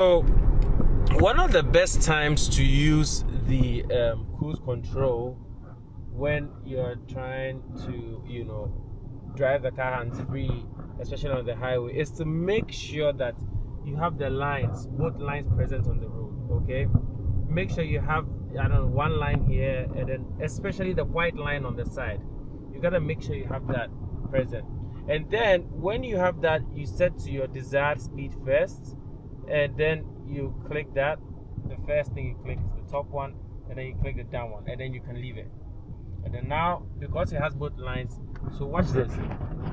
So one of the best times to use the cruise control when you're trying to, drive the car hands-free, especially on the highway, is to make sure that you have the lines, both lines present on the road, okay? Make sure you have, one line here, and then especially the white line on the side. You gotta make sure you have that present. And then when you have that, you set to your desired speed first, and then you click that. The first thing you click is the top one, and then you click the down one, and then you can leave it. And then now, because it has both lines, so watch this.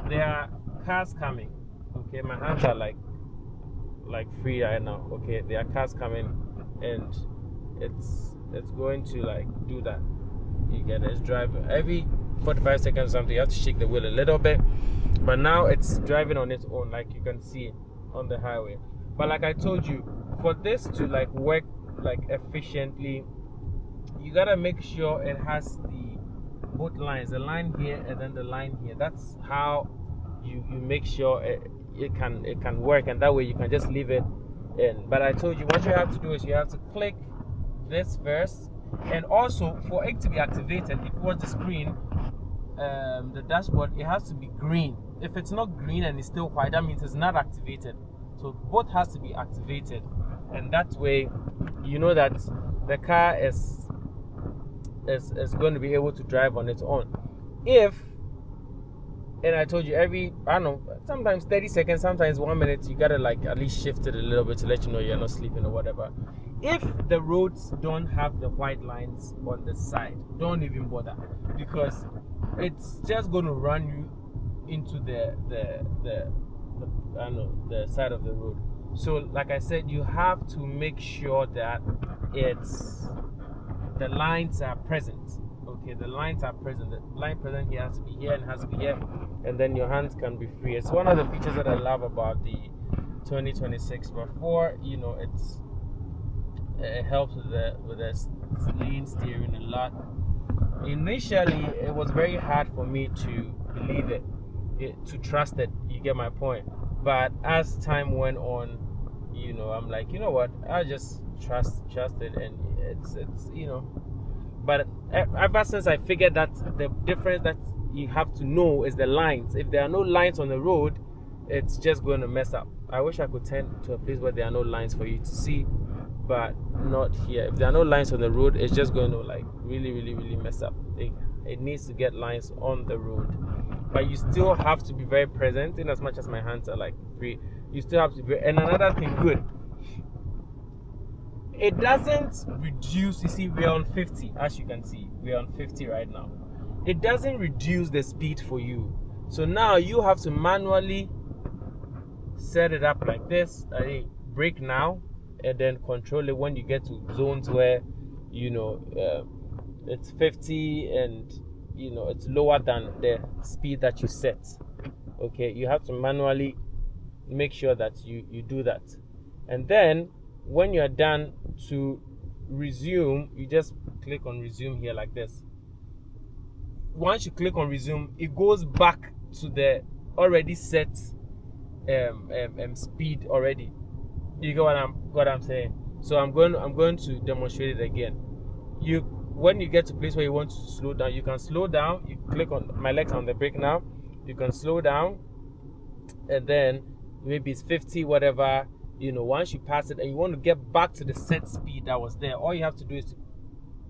There are cars coming. Okay, my hands are like free right now. Okay, there are cars coming, and it's going to like do that. You get it. It's driving every 45 seconds or something. You have to shake the wheel a little bit, but now it's driving on its own, like you can see on the highway. But like I told you, for this to like work like efficiently, you gotta make sure it has both lines, the line here and then the line here. That's how you make sure it can work, and that way you can just leave it in. But I told you, what you have to do is you have to click this first, and also for it to be activated, if you watch the screen, the dashboard, it has to be green. If it's not green and it's still white, that means it's not activated. So both has to be activated, and that way you know that the car is going to be able to drive on its own. And I told you, every, sometimes 30 seconds, sometimes 1 minute, you gotta like at least shift it a little bit to let you know you're not sleeping or whatever. If the roads don't have the white lines on the side, don't even bother, because it's just going to run you into the side of the road. So like I said, you have to make sure that the lines are present. Okay, the lines are present. The line present here has to be here and has to be here, and then your hands can be free. It's one of the features that I love about the 2026 RAV4. It helps with the lean steering a lot. Initially, it was very hard for me to believe it, to trust it. You get my point. But as time went on, I'm like, you know what? I just trust it, and it's But ever since I figured that the difference that you have to know is the lines. If there are no lines on the road, it's just going to mess up. I wish I could turn to a place where there are no lines for you to see, but not here. If there are no lines on the road, it's just going to like really, really, really mess up. It needs to get lines on the road. But you still have to be very present, in as much as my hands are like free. You still have to be. And another thing, good. It doesn't reduce. You see, we're on 50, as you can see. We're on 50 right now. It doesn't reduce the speed for you. So now you have to manually set it up like this. Brake now, and then control it when you get to zones where, it's 50 and, it's lower than the speed that you set. Okay, you have to manually make sure that you do that. And then when you're done, to resume, you just click on resume here like this. Once you click on resume, it goes back to the already set speed already. You get what I'm saying? So I'm going to demonstrate it again. When you get to a place where you want to slow down, you can slow down. You click on my legs on the brake now. You can slow down, and then maybe it's 50, whatever. Once you pass it and you want to get back to the set speed that was there, all you have to do is to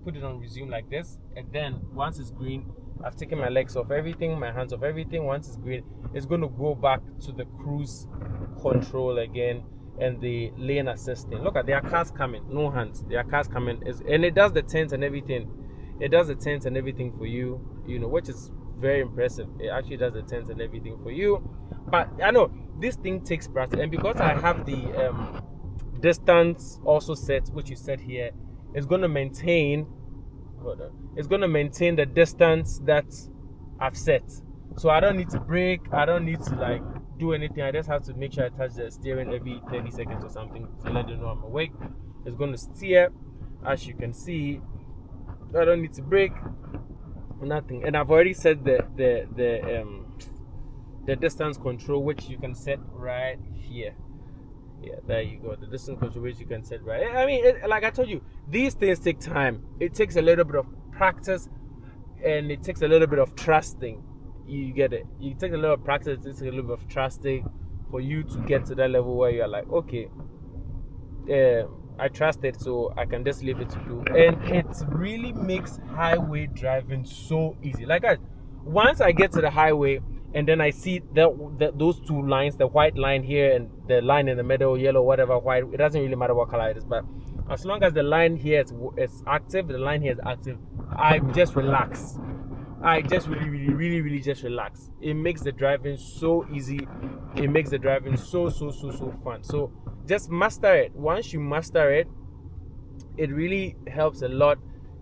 put it on resume like this, and then once it's green, I've taken my legs off everything, my hands off everything. Once it's green, it's going to go back to the cruise control again and the lane assisting. Look, there are cars coming, no hands. There are cars coming, and it does the turns and everything. It does the turns and everything for you, which is very impressive. It actually does the turns and everything for you. But I know this thing takes practice, and because I have the distance also set, which you set here, it's going to maintain. It's going to maintain the distance that I've set. So I don't need to brake. I don't need to like do anything. I just have to make sure I touch the steering every 30 seconds or something to let them know I'm awake. It's going to steer, as you can see. I don't need to brake. Nothing. And I've already set the distance control, which you can set right here. Yeah, there you go. The distance control, which you can set right. I mean, like I told you, these things take time. It takes a little bit of practice, and it takes a little bit of trusting. You get it. You take a little practice. It takes a little bit of trusting for you to get to that level where you're like, okay, I trust it, so I can just leave it to do. And it really makes highway driving so easy. Like once I get to the highway and then I see those two lines, the white line here and the line in the middle, yellow, whatever, white, it doesn't really matter what color it is, but as long as the line here is active, the line here is active, I just relax. I just really just relax. It makes the driving so easy. It makes the driving so fun. So just master it. Once you master it, it really helps a lot,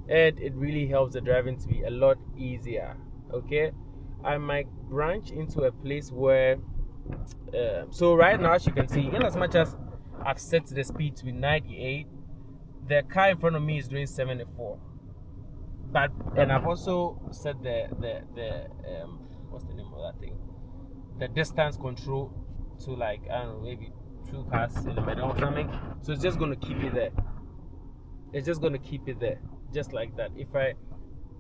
and it really helps the driving to be a lot easier. Okay, I might branch into a place where so right now, as you can see, in as much as I've set the speed to 98, the car in front of me is doing 74. But and I've also set the what's the name of that thing? The distance control to, like, I don't know, maybe 2 cars in the middle or something. So it's just gonna keep it there. It's just gonna keep it there, just like that. If I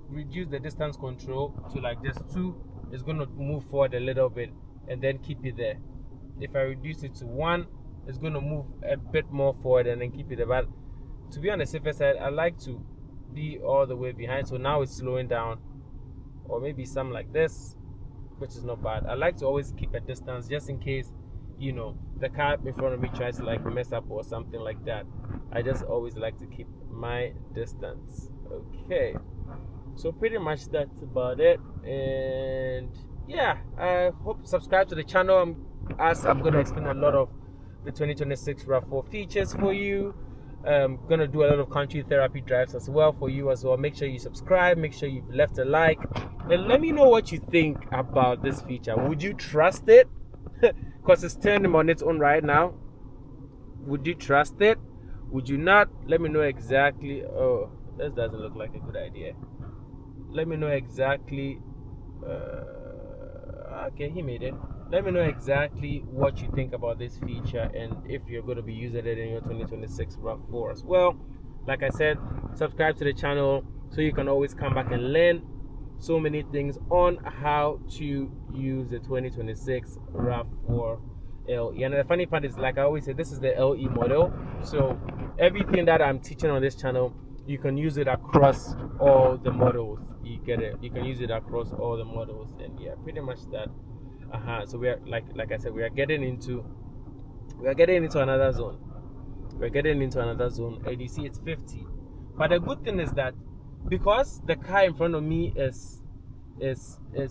reduce the distance control to like just 2, it's gonna move forward a little bit and then keep it there. If I reduce it to 1, it's gonna move a bit more forward and then keep it there. But to be on the safer side, I like to be all the way behind, so now it's slowing down, or maybe something like this, which is not bad. I like to always keep a distance just in case, you know, the car in front of me tries to like mess up or something like that. I just always like to keep my distance. Okay, so pretty much that's about it. And yeah, I hope you subscribe to the channel, as I'm gonna explain a lot of the 2026 RAV4 features for you. I'm gonna do a lot of country therapy drives as well for you as well. Make sure you subscribe, make sure you've left a like, and let me know what you think about this feature. Would you trust it? Because it's turning on its own right now. Would you trust it? Would you not? Let me know exactly. Oh, this doesn't look like a good idea. Let me know exactly. Okay, he made it. Let me know exactly what you think about this feature, and if you're going to be using it in your 2026 RAV4 as well. Like I said, subscribe to the channel so you can always come back and learn so many things on how to use the 2026 RAV4LE. And the funny part is, like I always say, this is the LE model, so everything that I'm teaching on this channel, you can use it across all the models. You get it? You can use it across all the models, and yeah, pretty much that. So we are like I said, we are getting into another zone. We're getting into another zone, and you see it's 50. But the good thing is that because the car in front of me is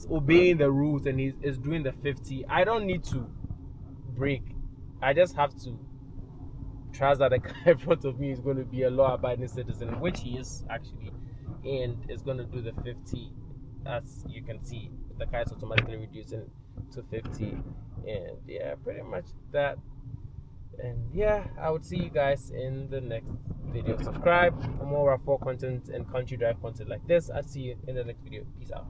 obeying the rules and is doing the 50, I don't need to brake. I just have to trust that the car in front of me is going to be a law-abiding citizen, which he is actually, and is going to do the 50. As you can see, the car is automatically reducing to 50, and yeah, pretty much that. And yeah, I would see you guys in the next video. Subscribe for more RAV4 content and country drive content like this. I'll see you in the next video. Peace out.